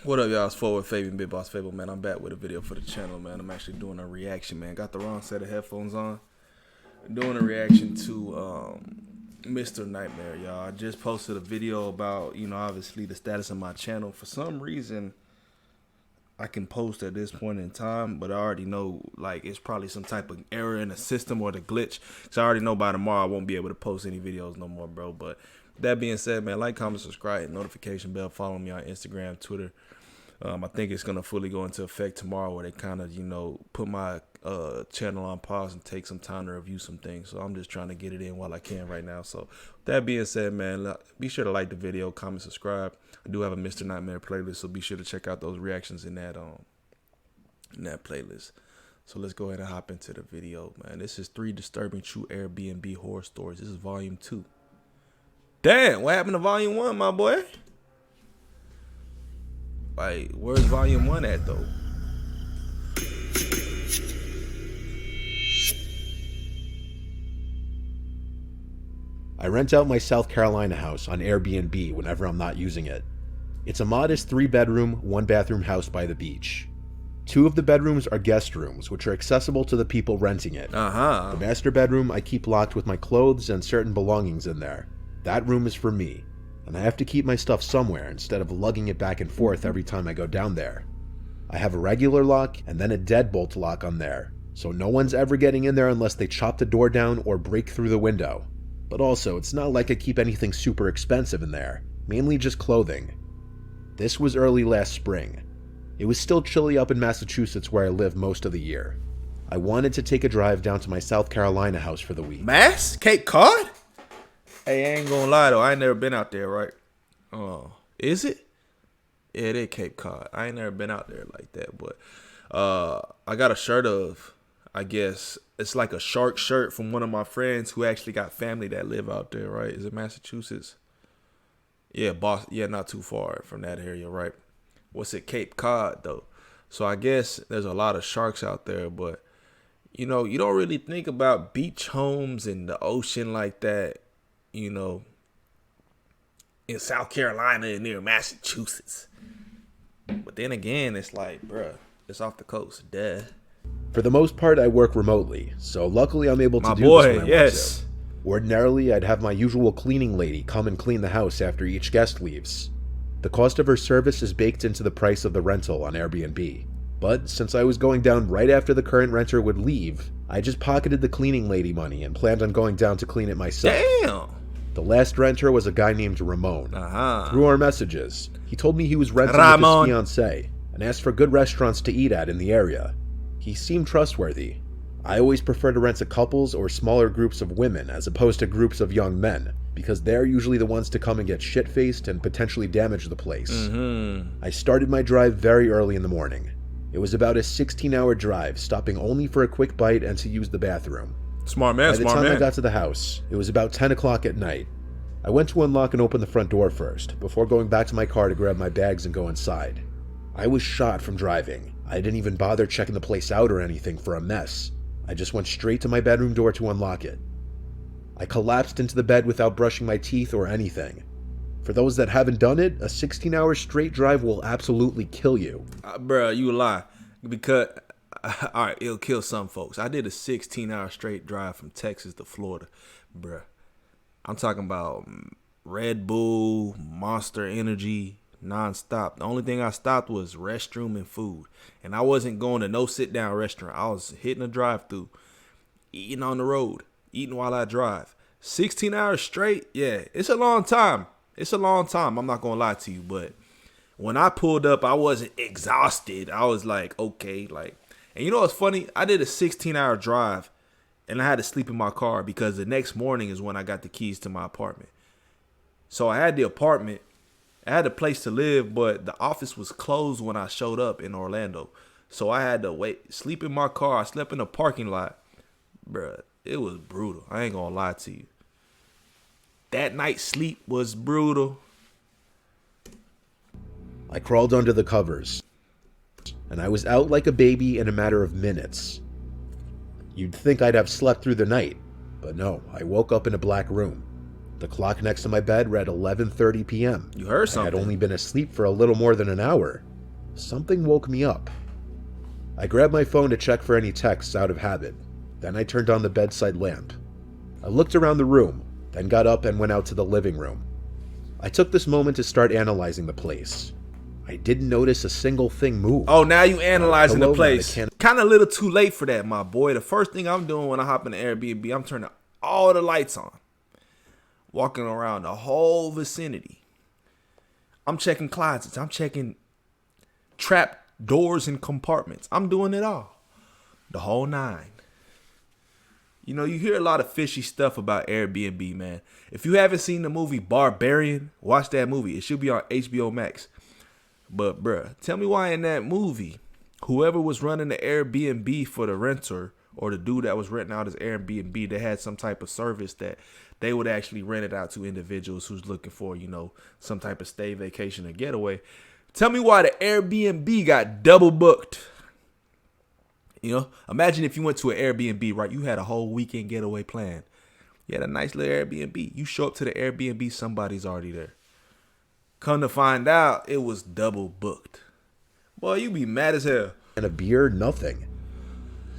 What up, y'all? It's FortWorthFabian, BigBossFabo, man. I'm back with a video for the channel, man. I'm actually doing a reaction, man. Got the wrong set of headphones on. Doing a reaction to Mr. Nightmare, y'all. I just posted a video about, obviously the status of my channel. For some reason, I can post at this point in time, but I already know, like, it's probably some type of error in the system or the glitch. So I already know by tomorrow I won't be able to post any videos no more, bro. But that being said, man, like, comment, subscribe, notification bell, follow me on Instagram, Twitter. I think it's going to fully go into effect tomorrow where they kind of, put my channel on pause and take some time to review some things. So I'm just trying to get it in while I can right now. So that being said, man, be sure to like the video, comment, subscribe. I do have a Mr. Nightmare playlist, so be sure to check out those reactions in that playlist. So let's go ahead and hop into the video, man. This is 3 Disturbing True Airbnb Horror Stories. This is volume 2. Damn, what happened to volume 1, my boy? Like, where's volume 1 at, though? I rent out my South Carolina house on Airbnb whenever I'm not using it. It's a modest 3-bedroom, 1-bathroom house by the beach. 2 of the bedrooms are guest rooms, which are accessible to the people renting it. The master bedroom I keep locked with my clothes and certain belongings in there. That room is for me, and I have to keep my stuff somewhere instead of lugging it back and forth every time I go down there. I have a regular lock and then a deadbolt lock on there, so no one's ever getting in there unless they chop the door down or break through the window. But also, it's not like I keep anything super expensive in there, mainly just clothing. This was early last spring. It was still chilly up in Massachusetts where I live most of the year. I wanted to take a drive down to my South Carolina house for the week. Cape Cod? Hey, I ain't gonna lie though, I ain't never been out there, right? Oh, is it? Yeah, it is Cape Cod. I ain't never been out there like that, but I got a shirt of, I guess, it's like a shark shirt from one of my friends who actually got family that live out there, right? Is it Massachusetts? Yeah, not too far from that area, right? What's it, Cape Cod, though? So I guess there's a lot of sharks out there, but, you don't really think about beach homes and the ocean like that, in South Carolina and near Massachusetts. But then again, it's like, bruh, it's off the coast, duh. For the most part, I work remotely, so luckily I'm able to do this when I want to. Ordinarily, I'd have my usual cleaning lady come and clean the house after each guest leaves. The cost of her service is baked into the price of the rental on Airbnb. But since I was going down right after the current renter would leave, I just pocketed the cleaning lady money and planned on going down to clean it myself. Damn! The last renter was a guy named Ramon. Through our messages, he told me he was renting with his fiancée and asked for good restaurants to eat at in the area. He seemed trustworthy. I always prefer to rent to couples or smaller groups of women as opposed to groups of young men, because they're usually the ones to come and get shit-faced and potentially damage the place. I started my drive very early in the morning. It was about a 16-hour drive, stopping only for a quick bite and to use the bathroom. Smart man, By the time I got to the house, it was about 10 o'clock at night. I went to unlock and open the front door first, before going back to my car to grab my bags and go inside. I was shot from driving. I didn't even bother checking the place out or anything for a mess. I just went straight to my bedroom door to unlock it. I collapsed into the bed without brushing my teeth or anything. For those that haven't done it, a 16-hour straight drive will absolutely kill you. Bruh, you lie. Because, alright, it'll kill some folks. I did a 16-hour straight drive from Texas to Florida. Bruh. I'm talking about Red Bull, Monster Energy, non-stop. The only thing I stopped was restroom and food. And I wasn't going to no sit-down restaurant. I was hitting a drive-through, eating on the road, eating while I drive. 16 hours straight, yeah, it's a long time. It's a long time, I'm not going to lie to you. But when I pulled up, I wasn't exhausted. I was like, okay, like, and you know what's funny? I did a 16-hour drive, and I had to sleep in my car because the next morning is when I got the keys to my apartment. So I had the apartment. I had a place to live, but the office was closed when I showed up in Orlando. So I had to sleep in my car. I slept in the parking lot. Bruh, it was brutal. I ain't gonna lie to you. That night's sleep was brutal. I crawled under the covers, and I was out like a baby in a matter of minutes. You'd think I'd have slept through the night, but no, I woke up in a black room. The clock next to my bed read 11:30 p.m. You heard something. I had only been asleep for a little more than an hour. something woke me up. I grabbed my phone to check for any texts out of habit. Then I turned on the bedside lamp. I looked around the room, then got up and went out to the living room. I took this moment to start analyzing the place. I didn't notice a single thing move. Oh, now you analyzing the place. Kind of a little too late for that, my boy. The first thing I'm doing when I hop in the Airbnb, I'm turning all the lights on. Walking around the whole vicinity. I'm checking closets. I'm checking trap doors and compartments. I'm doing it all. The whole nine. You know, you hear a lot of fishy stuff about Airbnb, man. If you haven't seen the movie Barbarian, watch that movie. It should be on HBO Max. But, bruh, tell me why in that movie, whoever was running the Airbnb for the renter or the dude that was renting out his Airbnb, they had some type of service that they would actually rent it out to individuals who's looking for, you know, some type of stay, vacation, or getaway. Tell me why the Airbnb got double booked. You know, imagine if you went to an Airbnb, right? You had a whole weekend getaway plan. You had a nice little Airbnb. You show up to the Airbnb, somebody's already there. Come to find out, it was double booked. Boy, you be mad as hell. And a beer, nothing.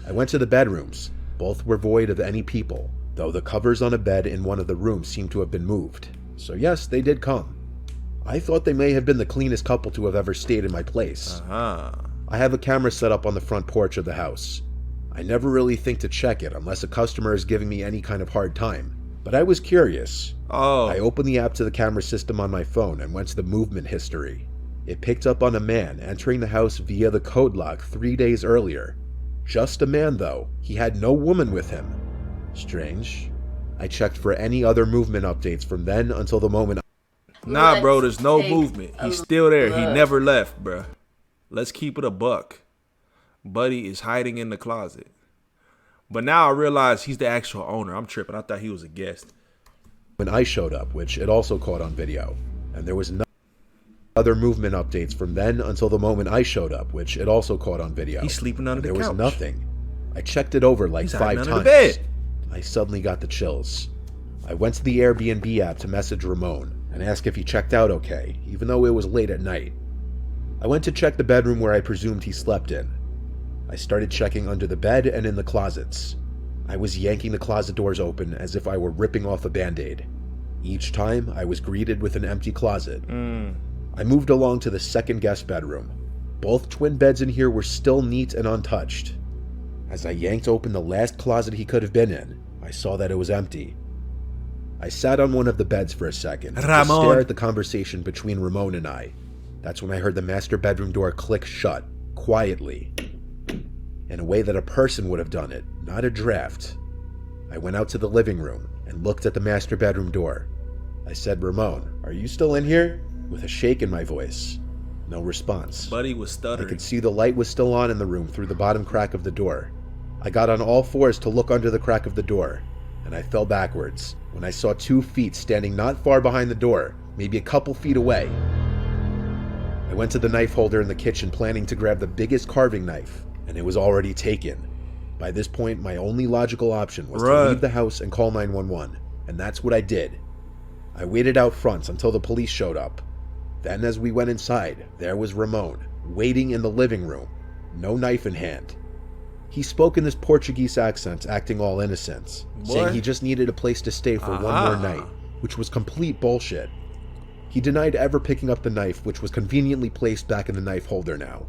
I went to the bedrooms. Both were void of any people, though the covers on a bed in one of the rooms seemed to have been moved. So yes, they did come. I thought they may have been the cleanest couple to have ever stayed in my place. I have a camera set up on the front porch of the house. I never really think to check it unless a customer is giving me any kind of hard time. But I was curious. I opened the app to the camera system on my phone and went to the movement history. It picked up on a man entering the house via the code lock 3 days earlier. Just a man though. He had no woman with him. Strange. I checked for any other movement updates from then until the moment. Nah, bro, there's no movement. He's still there. He never left, bro. Let's keep it a buck. Buddy is hiding in the closet. But now I realize he's the actual owner. I'm tripping. I thought he was a guest. When I showed up, which it also caught on video, and there was no other movement updates from then until the moment I showed up, which it also caught on video. He's sleeping under the couch. There was nothing. I checked it over like 5 times. Under the bed. I suddenly got the chills. I went to the Airbnb app to message Ramon and ask if he checked out okay, even though it was late at night. I went to check the bedroom where I presumed he slept in. I started checking under the bed and in the closets. I was yanking the closet doors open as if I were ripping off a band-aid. Each time, I was greeted with an empty closet. I moved along to the second guest bedroom. Both twin beds in here were still neat and untouched. As I yanked open the last closet he could have been in, I saw that it was empty. I sat on one of the beds for a second to stare at the conversation between Ramon and I. That's when I heard the master bedroom door click shut, quietly, in a way that a person would have done it, not a draft. I went out to the living room and looked at the master bedroom door. I said, "Ramon, are you still in here?" with a shake in my voice. No response. Buddy was stuttering. I could see the light was still on in the room through the bottom crack of the door. I got on all fours to look under the crack of the door, and I fell backwards when I saw 2 feet standing not far behind the door, maybe a couple feet away. I went to the knife holder in the kitchen planning to grab the biggest carving knife, and it was already taken. By this point, my only logical option was to leave the house and call 911, and that's what I did. I waited out front until the police showed up. Then as we went inside, there was Ramon, waiting in the living room, no knife in hand. He spoke in this Portuguese accent, acting all innocent, saying he just needed a place to stay for one more night, which was complete bullshit. He denied ever picking up the knife, which was conveniently placed back in the knife holder now.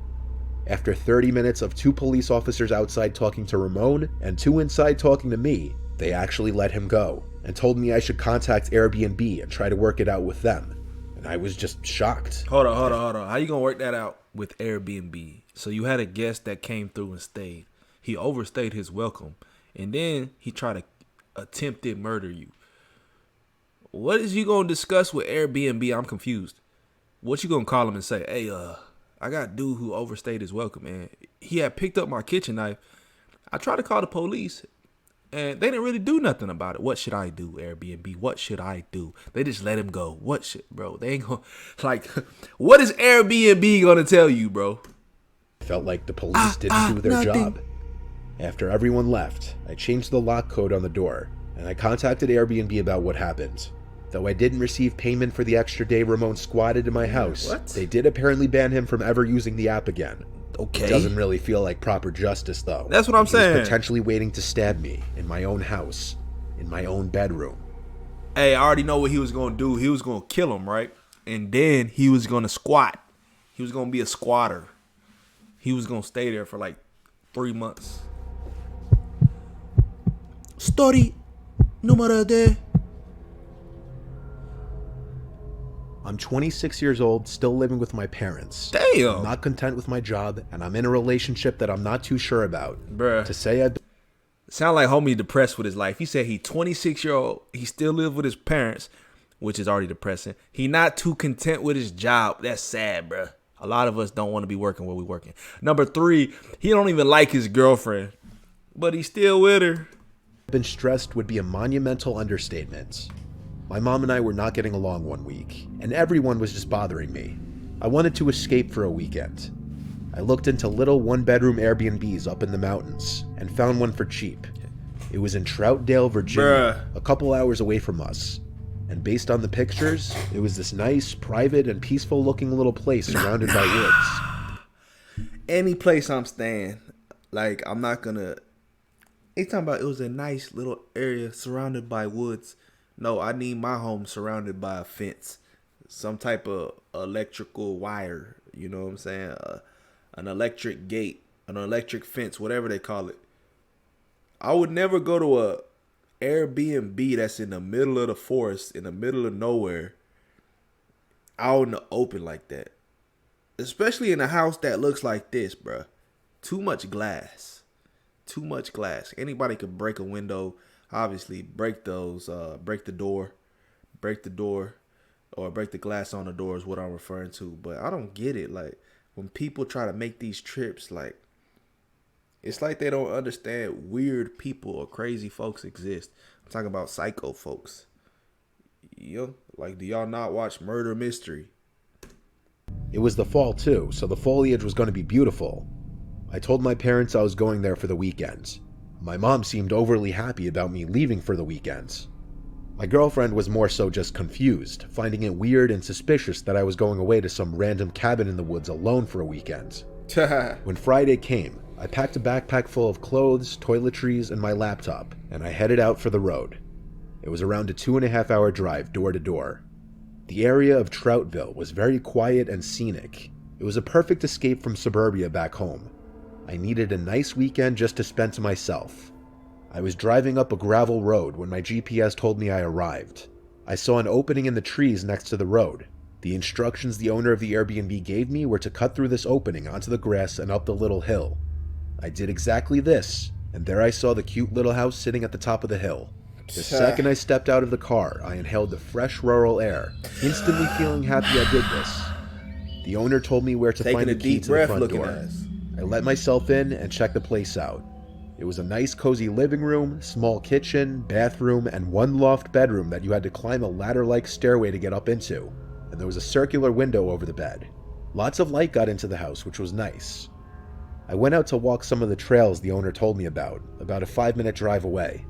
After 30 minutes of 2 police officers outside talking to Ramon and 2 inside talking to me, they actually let him go and told me I should contact Airbnb and try to work it out with them. And I was just shocked. Hold on. How you gonna work that out with Airbnb? So you had a guest that came through and stayed. He overstayed his welcome, and then he tried to attempted murder you. What is you gonna discuss with Airbnb? I'm confused. What you gonna call him and say, "Hey, I got a dude who overstayed his welcome, man. He had picked up my kitchen knife. I tried to call the police, and they didn't really do nothing about it. What should I do, Airbnb? What should I do?" They just let him go. What should, bro? They ain't gonna, like, what is Airbnb gonna tell you, bro? I felt like the police didn't do their job. After everyone left, I changed the lock code on the door, and I contacted Airbnb about what happened. Though I didn't receive payment for the extra day Ramon squatted in my house, What? they did apparently ban him from ever using the app again. Okay. It doesn't really feel like proper justice, though. That's what I'm He was saying. potentially waiting to stab me in my own house, in my own bedroom. Hey, I already know what he was going to do. He was going to kill him, right? And then he was going to squat. He was going to be a squatter. He was going to stay there for like 3 months. Story numero 2. I'm 26 years old, still living with my parents. Damn. I'm not content with my job, and I'm in a relationship that I'm not too sure about. Bruh. To say I... Sound like homie depressed with his life. He said he 26-year-old. He still live with his parents, which is already depressing. He not too content with his job. That's sad, bruh. A lot of us don't want to be working where we working. Number 3, he don't even like his girlfriend, but he's still with her. been stressed would be a monumental understatement. My mom and I were not getting along one week, and everyone was just bothering me. I wanted to escape for a weekend. I looked into little one-bedroom Airbnbs up in the mountains and found one for cheap. It was in Troutdale, Virginia, a couple hours away from us. And based on the pictures, it was this nice, private, and peaceful-looking little place surrounded by woods. Any place I'm staying, like, I'm not gonna... He's talking about it was a nice little area surrounded by woods. No, I need my home surrounded by a fence. Some type of electrical wire, you know what I'm saying? An electric gate, an electric fence, whatever they call it. I would never go to a Airbnb that's in the middle of the forest, in the middle of nowhere, out in the open like that. Especially in a house that looks like this, bruh. Too much glass. Too much glass. Anybody could break a window. Obviously, break those, break the door, or break the glass on the door is what I'm referring to. But I don't get it. Like, when people try to make these trips, like, it's like they don't understand weird people or crazy folks exist. I'm talking about psycho folks. You know, like, do y'all not watch Murder Mystery? It was the fall too, so the foliage was going to be beautiful. I told my parents I was going there for the weekend. My mom seemed overly happy about me leaving for the weekend. My girlfriend was more so just confused, finding it weird and suspicious that I was going away to some random cabin in the woods alone for a weekend. When Friday came, I packed a backpack full of clothes, toiletries, and my laptop, and I headed out for the road. It was around a 2.5-hour drive door to door. The area of Troutville was very quiet and scenic. It was a perfect escape from suburbia back home. I needed a nice weekend just to spend to myself. I was driving up a gravel road when my GPS told me I arrived. I saw an opening in the trees next to the road. The instructions the owner of the Airbnb gave me were to cut through this opening onto the grass and up the little hill. I did exactly this, and there I saw the cute little house sitting at the top of the hill. The second I stepped out of the car, I inhaled the fresh rural air, instantly feeling happy I did this. The owner told me where to find the key to the front door. I let myself in and checked the place out. It was a nice cozy living room, small kitchen, bathroom, and one loft bedroom that you had to climb a ladder-like stairway to get up into, and there was a circular window over the bed. Lots of light got into the house, which was nice. I went out to walk some of the trails the owner told me about a 5-minute drive away.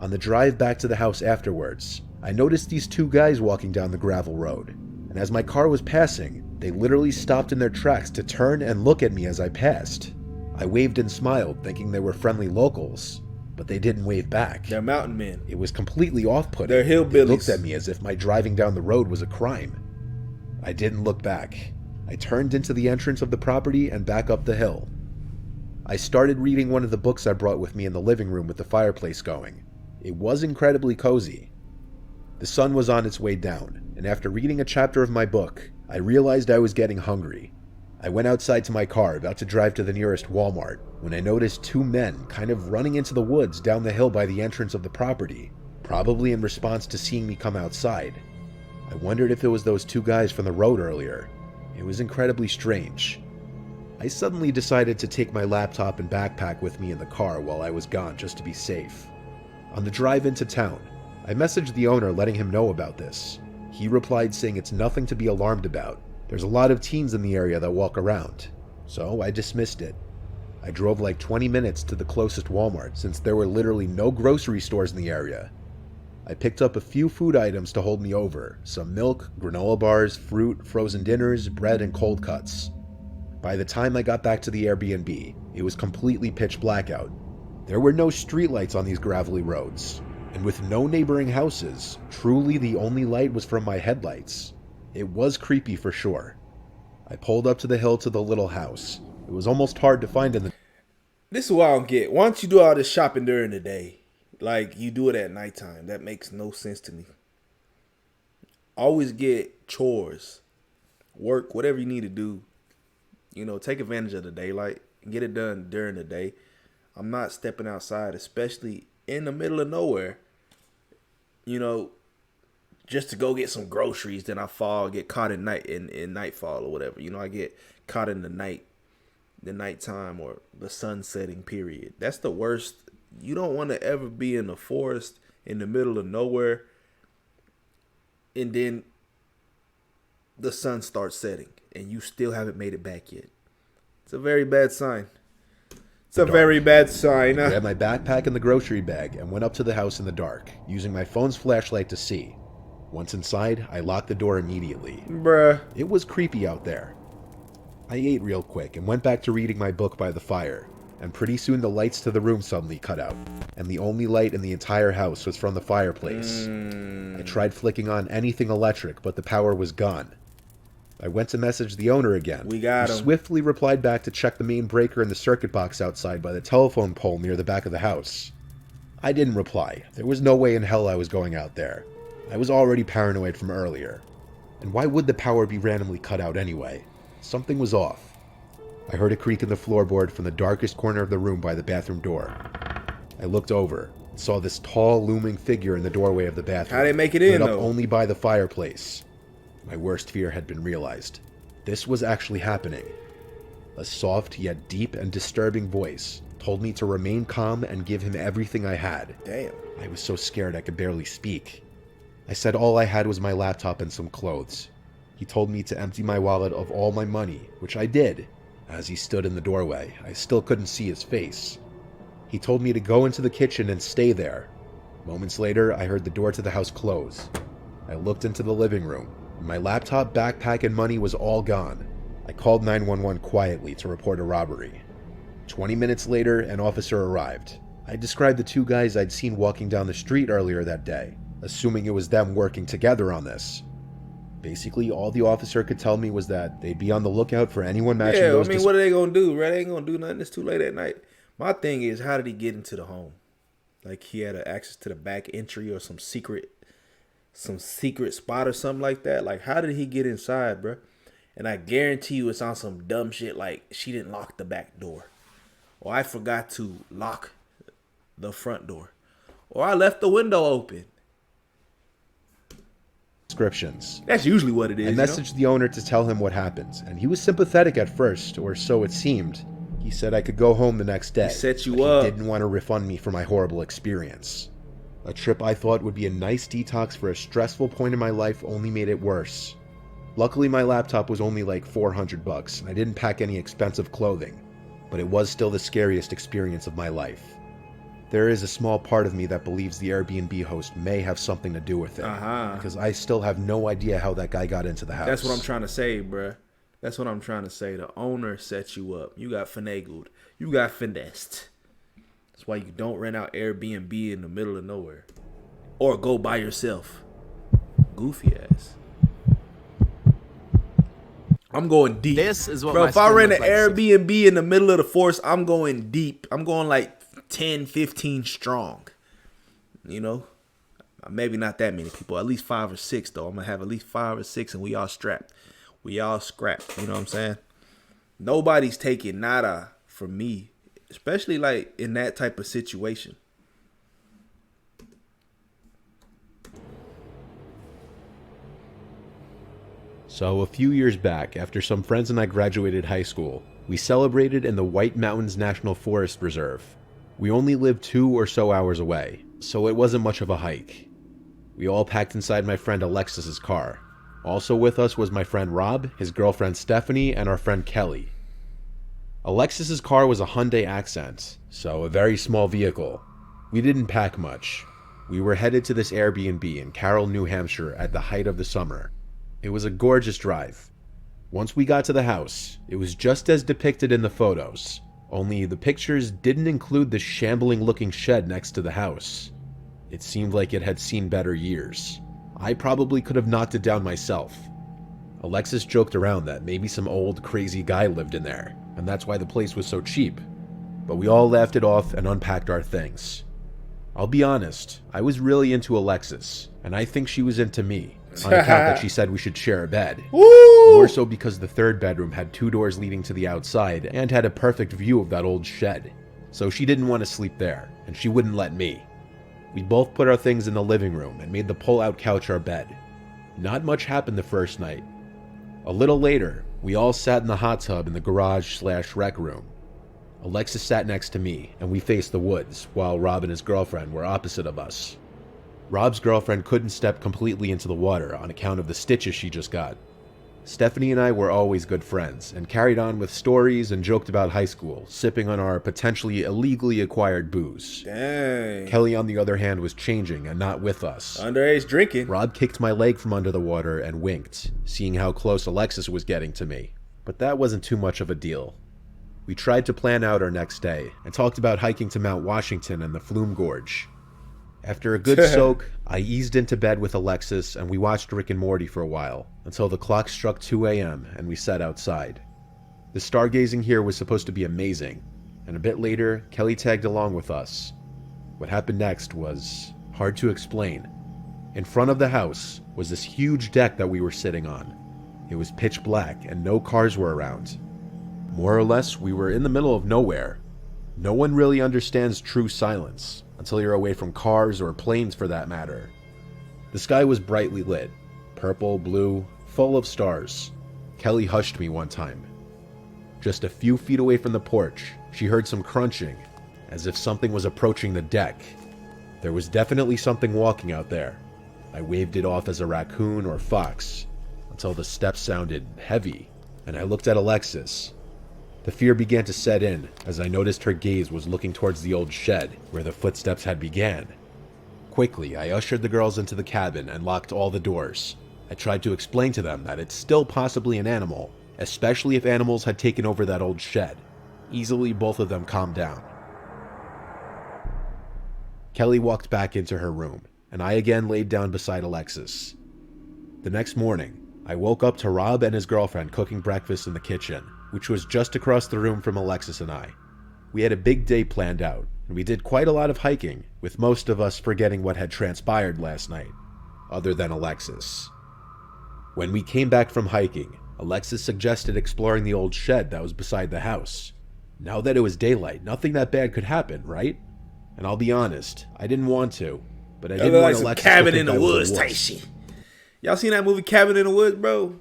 On the drive back to the house afterwards, I noticed these two guys walking down the gravel road, and as my car was passing, they literally stopped in their tracks to turn and look at me as I passed. I waved and smiled, thinking they were friendly locals, but they didn't wave back. They're mountain men. It was completely off-putting. They're hillbillies. They looked at me as if my driving down the road was a crime. I didn't look back. I turned into the entrance of the property and back up the hill. I started reading one of the books I brought with me in the living room with the fireplace going. It was incredibly cozy. The sun was on its way down, and after reading a chapter of my book, I realized I was getting hungry. I went outside to my car, about to drive to the nearest Walmart, when I noticed two men kind of running into the woods down the hill by the entrance of the property, probably in response to seeing me come outside. I wondered if it was those two guys from the road earlier. It was incredibly strange. I suddenly decided to take my laptop and backpack with me in the car while I was gone just to be safe. On the drive into town, I messaged the owner letting him know about this. He replied saying it's nothing to be alarmed about. There's a lot of teens in the area that walk around. So I dismissed it. I drove like 20 minutes to the closest Walmart since there were literally no grocery stores in the area. I picked up a few food items to hold me over: some milk, granola bars, fruit, frozen dinners, bread, and cold cuts. By the time I got back to the Airbnb, it was completely pitch black out. There were no streetlights on these gravelly roads, and with no neighboring houses, truly the only light was from my headlights. It was creepy for sure. I pulled up to the hill to the little house. It was almost hard to find in the... This is what I don't get. Why don't you do all this shopping during the day? Like, you do it at nighttime. That makes no sense to me. Always get chores, work, whatever you need to do. You know, take advantage of the daylight and get it done during the day. I'm not stepping outside, especially in the middle of nowhere, you know, just to go get some groceries. Then I get caught in nightfall or whatever. You know, I get caught in the nighttime or the sun setting period. That's the worst. You don't want to ever be in the forest in the middle of nowhere and then the sun starts setting and you still haven't made it back yet. It's a very bad sign. It's a very bad sign. I grabbed my backpack and the grocery bag and went up to the house in the dark, using my phone's flashlight to see. Once inside, I locked the door immediately. Bruh. It was creepy out there. I ate real quick and went back to reading my book by the fire, and pretty soon the lights to the room suddenly cut out, and the only light in the entire house was from the fireplace. I tried flicking on anything electric, but the power was gone. I went to message the owner again. We got him. He swiftly replied back to check the main breaker in the circuit box outside by the telephone pole near the back of the house. I didn't reply. There was no way in hell I was going out there. I was already paranoid from earlier. And why would the power be randomly cut out anyway? Something was off. I heard a creak in the floorboard from the darkest corner of the room by the bathroom door. I looked over and saw this tall, looming figure in the doorway of the bathroom. How'd they make it in, lit up though? Only by the fireplace. My worst fear had been realized. This was actually happening. A soft yet deep and disturbing voice told me to remain calm and give him everything I had. Damn. I was so scared I could barely speak. I said all I had was my laptop and some clothes. He told me to empty my wallet of all my money, which I did. As he stood in the doorway, I still couldn't see his face. He told me to go into the kitchen and stay there. Moments later, I heard the door to the house close. I looked into the living room. My laptop, backpack, and money was all gone. I called 911 quietly to report a robbery. 20 minutes later, an officer arrived. I described the two guys I'd seen walking down the street earlier that day, assuming it was them working together on this. Basically, all the officer could tell me was that they'd be on the lookout for anyone matching those... what are they going to do, right? They ain't going to do nothing. It's too late at night. My thing is, how did he get into the home? Like, he had access to the back entry or some secret spot or something like that. Like, how did he get inside, bro? And I guarantee you it's on some dumb shit like she didn't lock the back door, or I forgot to lock the front door, or I left the window open. Descriptions. That's usually what it is. I messaged the owner to tell him what happened, and he was sympathetic at first, or so it seemed. He said I could go home the next day. He set you but up. He didn't want to refund me for my horrible experience. A trip I thought would be a nice detox for a stressful point in my life only made it worse. Luckily, my laptop was only like $400, and I didn't pack any expensive clothing, but it was still the scariest experience of my life. There is a small part of me that believes the Airbnb host may have something to do with it, because I still have no idea how that guy got into the house. That's what I'm trying to say, bruh. That's what I'm trying to say. The owner set you up. You got finagled. You got finessed. That's why you don't rent out Airbnb in the middle of nowhere. Or go by yourself. Goofy ass. I'm going deep. This is what bro, my if I rent an like Airbnb in the middle of the forest, I'm going deep. I'm going like 10, 15 strong. You know? Maybe not that many people. At least 5 or 6, though. I'm going to have at least 5 or 6, and we all strapped. We all scrapped. You know what I'm saying? Nobody's taking nada from me. Especially like in that type of situation. So a few years back, after some friends and I graduated high school, we celebrated in the White Mountains National Forest Reserve. We only lived 2 or so hours away, so it wasn't much of a hike. We all packed inside my friend Alexis's car. Also with us was my friend Rob, his girlfriend Stephanie, and our friend Kelly. Alexis's car was a Hyundai Accent, so a very small vehicle. We didn't pack much. We were headed to this Airbnb in Carroll, New Hampshire at the height of the summer. It was a gorgeous drive. Once we got to the house, it was just as depicted in the photos, only the pictures didn't include the shambling-looking shed next to the house. It seemed like it had seen better years. I probably could have knocked it down myself. Alexis joked around that maybe some old, crazy guy lived in there, and that's why the place was so cheap. But we all laughed it off and unpacked our things. I'll be honest, I was really into Alexis, and I think she was into me, on account that she said we should share a bed. Woo! More so because the third bedroom had 2 doors leading to the outside and had a perfect view of that old shed. So she didn't want to sleep there, and she wouldn't let me. We both put our things in the living room and made the pull-out couch our bed. Not much happened the first night. A little later, we all sat in the hot tub in the garage/rec room. Alexis sat next to me, and we faced the woods, while Rob and his girlfriend were opposite of us. Rob's girlfriend couldn't step completely into the water on account of the stitches she just got. Stephanie and I were always good friends, and carried on with stories and joked about high school, sipping on our potentially illegally acquired booze. Dang. Kelly, on the other hand, was changing and not with us. Underage drinking. Rob kicked my leg from under the water and winked, seeing how close Alexis was getting to me. But that wasn't too much of a deal. We tried to plan out our next day, and talked about hiking to Mount Washington and the Flume Gorge. After a good soak, I eased into bed with Alexis, and we watched Rick and Morty for a while, until the clock struck 2 a.m. and we sat outside. The stargazing here was supposed to be amazing, and a bit later, Kelly tagged along with us. What happened next was hard to explain. In front of the house was this huge deck that we were sitting on. It was pitch black, and no cars were around. More or less, we were in the middle of nowhere. No one really understands true silence, until you're away from cars or planes for that matter. The sky was brightly lit, purple, blue, full of stars. Kelly hushed me one time. Just a few feet away from the porch, she heard some crunching, as if something was approaching the deck. There was definitely something walking out there. I waved it off as a raccoon or fox, until the steps sounded heavy, and I looked at Alexis. The fear began to set in as I noticed her gaze was looking towards the old shed where the footsteps had began. Quickly, I ushered the girls into the cabin and locked all the doors. I tried to explain to them that it's still possibly an animal, especially if animals had taken over that old shed. Easily, both of them calmed down. Kelly walked back into her room, and I again laid down beside Alexis. The next morning, I woke up to Rob and his girlfriend cooking breakfast in the kitchen, which was just across the room from Alexis and I. We had a big day planned out, and we did quite a lot of hiking, with most of us forgetting what had transpired last night, other than Alexis. When we came back from hiking, Alexis suggested exploring the old shed that was beside the house. Now that it was daylight, nothing that bad could happen, right? And I'll be honest, I didn't want to, but I didn't want Alexis to Cabin think in the I was Woods a type wuss. shit. Y'all seen that movie Cabin in the Woods, bro?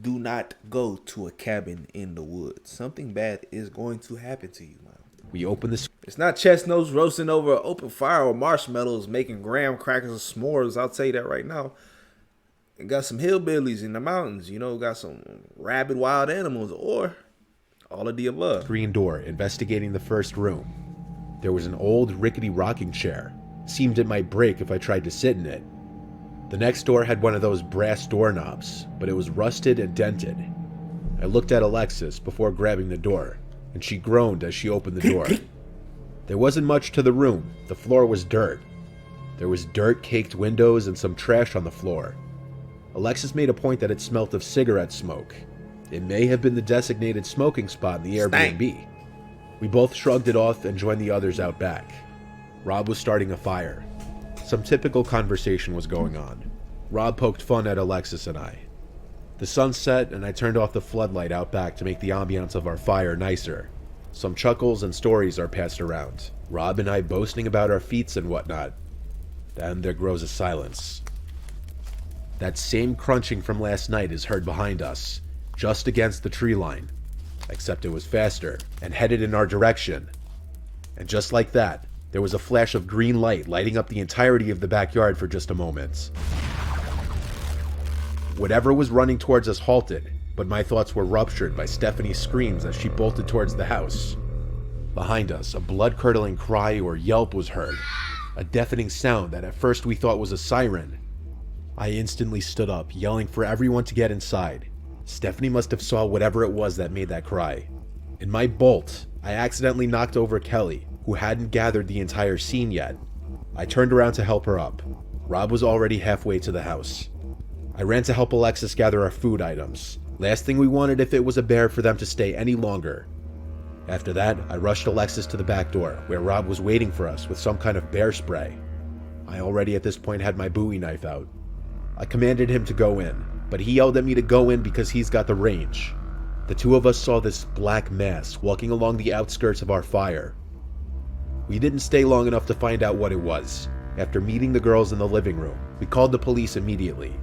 Do not go to a cabin in the woods. Something bad is going to happen to you, man. We opened the... It's not chestnuts roasting over an open fire or marshmallows making graham crackers or s'mores. I'll tell you that right now. It got some hillbillies in the mountains. You know, got some rabid wild animals or all of the above. screen door, investigating the first room. There was an old rickety rocking chair. Seemed it might break if I tried to sit in it. The next door had one of those brass doorknobs, but it was rusted and dented. I looked at Alexis before grabbing the door, and she groaned as she opened the door. There wasn't much to the room. The floor was dirt. There was dirt-caked windows and some trash on the floor. Alexis made a point that it smelt of cigarette smoke. It may have been the designated smoking spot in the Airbnb. We both shrugged it off and joined the others out back. Rob was starting a fire. Some typical conversation was going on. Rob poked fun at Alexis and I. The sun set, and I turned off the floodlight out back to make the ambiance of our fire nicer. Some chuckles and stories are passed around, Rob and I boasting about our feats and whatnot. Then there grows a silence. That same crunching from last night is heard behind us, just against the tree line, except it was faster and headed in our direction. And just like that, there was a flash of green light lighting up the entirety of the backyard for just a moment. Whatever was running towards us halted, but my thoughts were ruptured by Stephanie's screams as she bolted towards the house. Behind us, a blood-curdling cry or yelp was heard, a deafening sound that at first we thought was a siren. I instantly stood up, yelling for everyone to get inside. Stephanie must have saw whatever it was that made that cry. In my bolt, I accidentally knocked over Kelly, who hadn't gathered the entire scene yet. I turned around to help her up. Rob was already halfway to the house. I ran to help Alexis gather our food items. Last thing we wanted if it was a bear for them to stay any longer. After that, I rushed Alexis to the back door, where Rob was waiting for us with some kind of bear spray. I already at this point had my Bowie knife out. I commanded him to go in, but he yelled at me to go in because he's got the range. The two of us saw this black mass walking along the outskirts of our fire. We didn't stay long enough to find out what it was. After meeting the girls in the living room, we called the police immediately.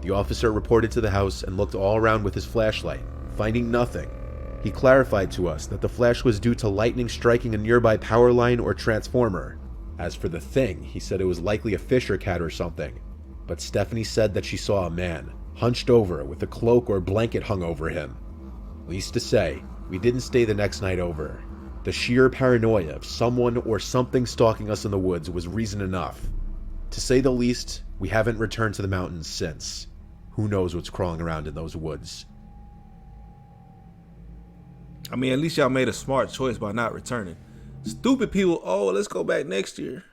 The officer reported to the house and looked all around with his flashlight, finding nothing. He clarified to us that the flash was due to lightning striking a nearby power line or transformer. As for the thing, he said it was likely a fish or cat or something. But Stephanie said that she saw a man, hunched over with a cloak or blanket hung over him. Least to say, we didn't stay the next night over. The sheer paranoia of someone or something stalking us in the woods was reason enough. To say the least, we haven't returned to the mountains since. Who knows what's crawling around in those woods? I mean, at least y'all made a smart choice by not returning. Stupid people, oh, let's go back next year.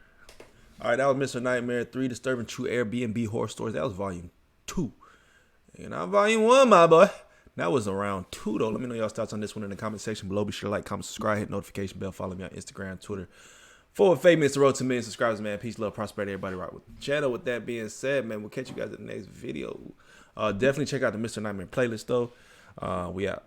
All right, that was Mr. Nightmare 3, Disturbing True Airbnb Horror Stories. That was volume 2. And not volume 1, my boy. That was around 2, though. Let me know y'all's thoughts on this one in the comment section below. Be sure to like, comment, subscribe, hit notification bell. Follow me on Instagram, Twitter. FortWorthFabian, it's the road to 1 million subscribers, man. Peace, love, prosperity. Everybody rock with the channel. With that being said, man, we'll catch you guys in the next video. Definitely check out the Mr. Nightmare playlist, though. We out.